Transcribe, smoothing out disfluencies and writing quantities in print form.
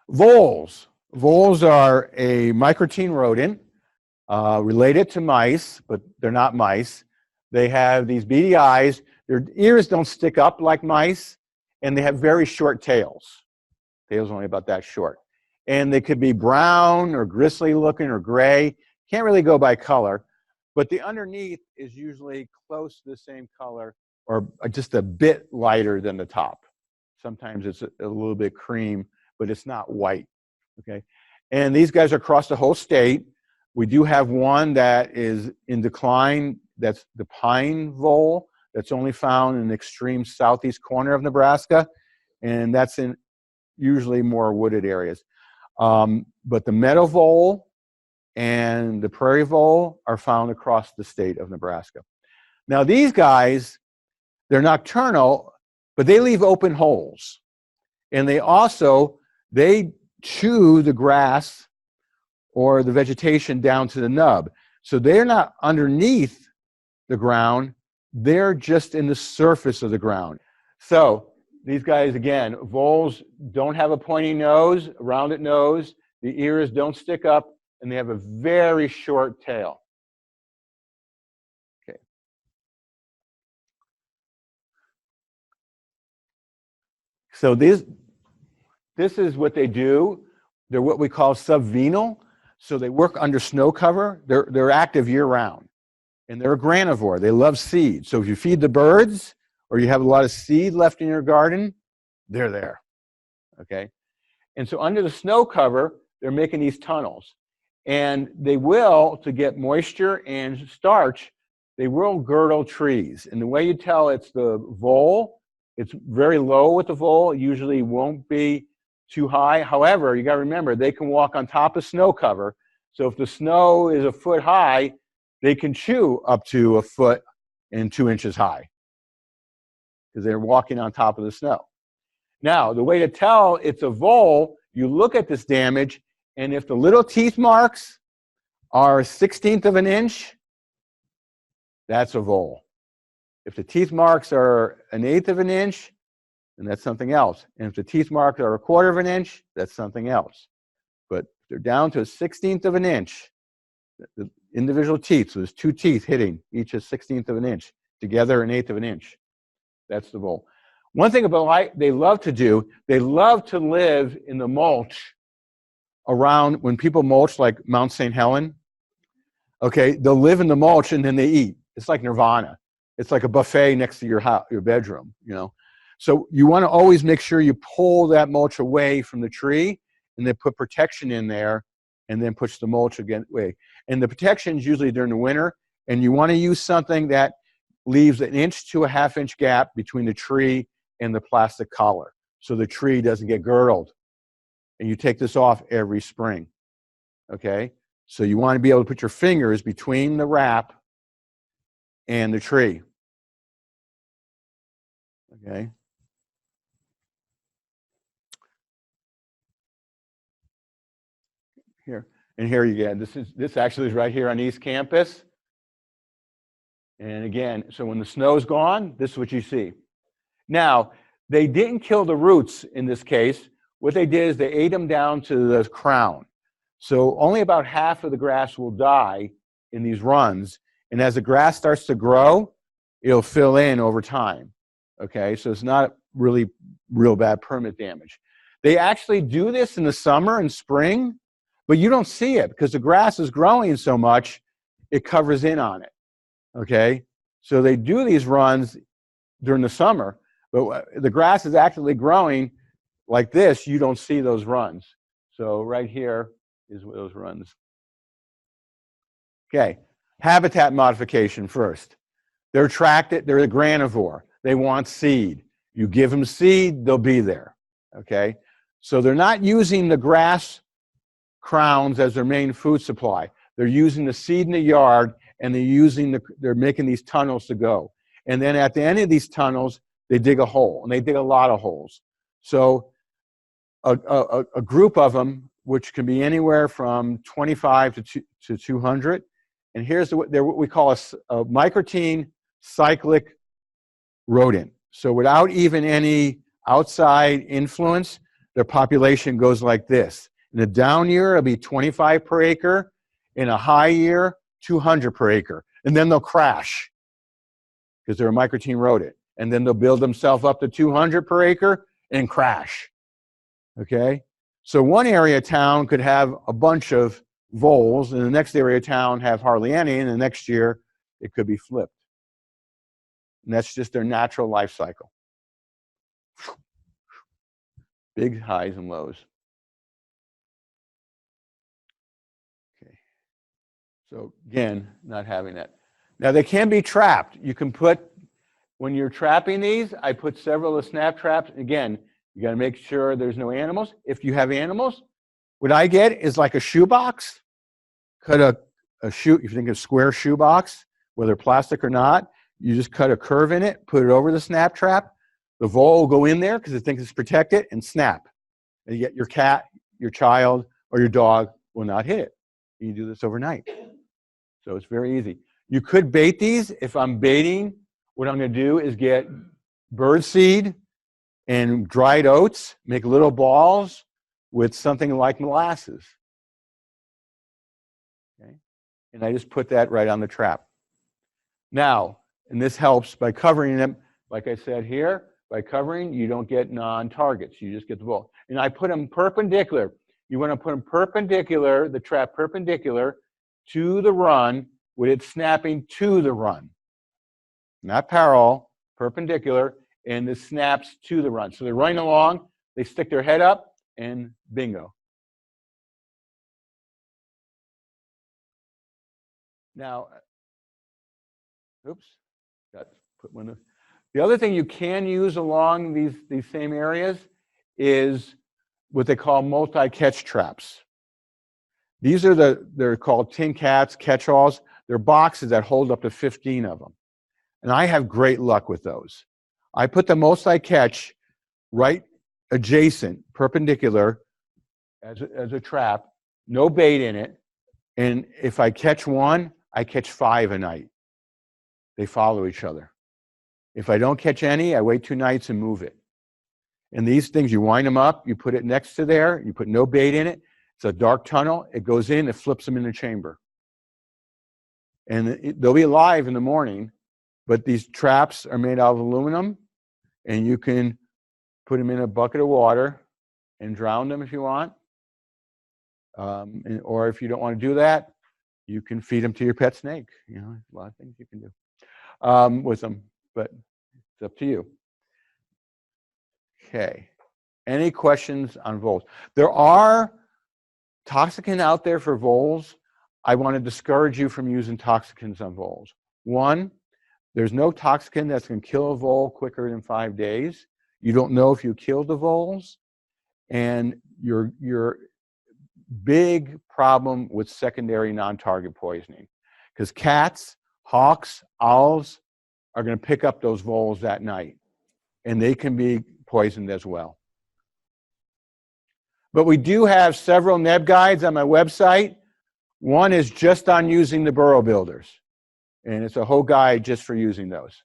Voles. Voles are a microtine rodent related to mice, but they're not mice. They have these beady eyes. Their ears don't stick up like mice, and they have very short tails. Tails only about that short. And they could be brown or gristly looking or gray. Can't really go by color, but the underneath is usually close to the same color or just a bit lighter than the top. Sometimes it's a little bit cream, but it's not white, okay? And these guys are across the whole state. We do have one that is in decline. That's the pine vole. That's only found in the extreme southeast corner of Nebraska, and that's in usually more wooded areas. But the meadow vole and the prairie vole are found across the state of Nebraska. Now these guys, they're nocturnal, but they leave open holes. And they chew the grass or the vegetation down to the nub. So they're not underneath the ground, they're just in the surface of the ground. So these guys, again, voles don't have a pointy nose, a rounded nose, the ears don't stick up, and they have a very short tail. Okay. So this is what they do. They're what we call subvenal. So they work under snow cover. They're active year-round. And they're a granivore. They love seed. So if you feed the birds or you have a lot of seed left in your garden, they're there. Okay? And so under the snow cover, they're making these tunnels. And they will, to get moisture and starch, they will girdle trees. And the way you tell it's the vole, it's very low with the vole. It usually won't be too high. However, you got to remember, they can walk on top of snow cover. So if the snow is a foot high, they can chew up to a foot and 2 inches high because they're walking on top of the snow. Now, the way to tell it's a vole, you look at this damage, and if the little teeth marks are 1/16 of an inch, that's a vole. If the teeth marks are 1/8 of an inch, then that's something else. And if the teeth marks are 1/4 of an inch, that's something else. But if they're down to 1/16 of an inch, the individual teeth, so there's 2 teeth hitting, each a 1/16 of an inch, together 1/8 of an inch. That's the vole. One thing about they love to do, they love to live in the mulch around, when people mulch like Mount St. Helen, okay, they'll live in the mulch and then they eat. It's like nirvana. It's like a buffet next to your house, your bedroom, you know. So you want to always make sure you pull that mulch away from the tree and then put protection in there and then push the mulch away. And the protection is usually during the winter, and you want to use something that leaves 1 inch to a 1/2 inch gap between the tree and the plastic collar so the tree doesn't get girdled. And you take this off every spring, okay? So you want to be able to put your fingers between the wrap and the tree, okay? Here, and here you get, this actually is right here on East Campus. And again, so when the snow's gone, this is what you see. Now, they didn't kill the roots in this case. What they did is they ate them down to the crown. So only about half of the grass will die in these runs. And as the grass starts to grow, it'll fill in over time. Okay, so it's not really real bad permanent damage. They actually do this in the summer and spring, but you don't see it because the grass is growing so much, it covers in on it. Okay, so they do these runs during the summer, but the grass is actively growing like this, you don't see those runs. So right here is those runs. Okay, habitat modification first. They're attracted, they're a granivore. They want seed. You give them seed, they'll be there. Okay, so they're not using the grass crowns as their main food supply. They're using the seed in the yard, and they're making these tunnels to go. And then at the end of these tunnels, they dig a hole, and they dig a lot of holes. So a group of them, which can be anywhere from 25 to 200, and here's they're what we call a microtine cyclic rodent. So without even any outside influence, their population goes like this. In a down year, it'll be 25 per acre. In a high year, 200 per acre. And then they'll crash because they're a microteam rodent. And then they'll build themselves up to 200 per acre and crash. Okay? So one area of town could have a bunch of voles, and the next area of town have hardly any, and the next year it could be flipped. And that's just their natural life cycle. Big highs and lows. Okay. So again, not having that. Now they can be trapped. You can put, when you're trapping these, I put several of the snap traps. Again, you got to make sure there's no animals. If you have animals, what I get is like a shoebox. Cut a shoe, if you think of a square shoebox, whether plastic or not, you just cut a curve in it, put it over the snap trap. The vole will go in there because it thinks it's protected and snap. And yet your cat, your child, or your dog will not hit it. You do this overnight. So it's very easy. You could bait these. If I'm baiting, what I'm going to do is get bird seed and dried oats, make little balls with something like molasses. Okay? And I just put that right on the trap. Now, and this helps by covering them, like I said here, by covering, you don't get non-targets. You just get the vole. And I put them perpendicular. You want to put them perpendicular, the trap perpendicular to the run with it snapping to the run. Not parallel, perpendicular, and this snaps to the run. So they're running along, they stick their head up, and bingo. Now, oops, got to put one of the other thing you can use along these same areas is what they call multi-catch traps. These are they're called tin cats, catch-alls. They're boxes that hold up to 15 of them. And I have great luck with those. I put the multi-catch right adjacent, perpendicular, as a trap, no bait in it. And if I catch one, I catch 5 a night. They follow each other. If I don't catch any, I wait 2 nights and move it. And these things, you wind them up, you put it next to there, you put no bait in it. It's a dark tunnel. It goes in, it flips them in the chamber. And they'll be alive in the morning, but these traps are made out of aluminum, and you can put them in a bucket of water and drown them if you want. Or if you don't want to do that, you can feed them to your pet snake. You know, a lot of things you can do with them, but it's up to you. Okay. Any questions on voles? There are toxicants out there for voles. I want to discourage you from using toxicants on voles. One, there's no toxicant that's going to kill a vole quicker than 5 days. You don't know if you killed the voles. And your big problem with secondary non-target poisoning. Because cats, hawks, owls are going to pick up those voles that night. And they can be poisoned as well. But we do have several neb guides on my website. One is just on using the burrow builders. And it's a whole guide just for using those.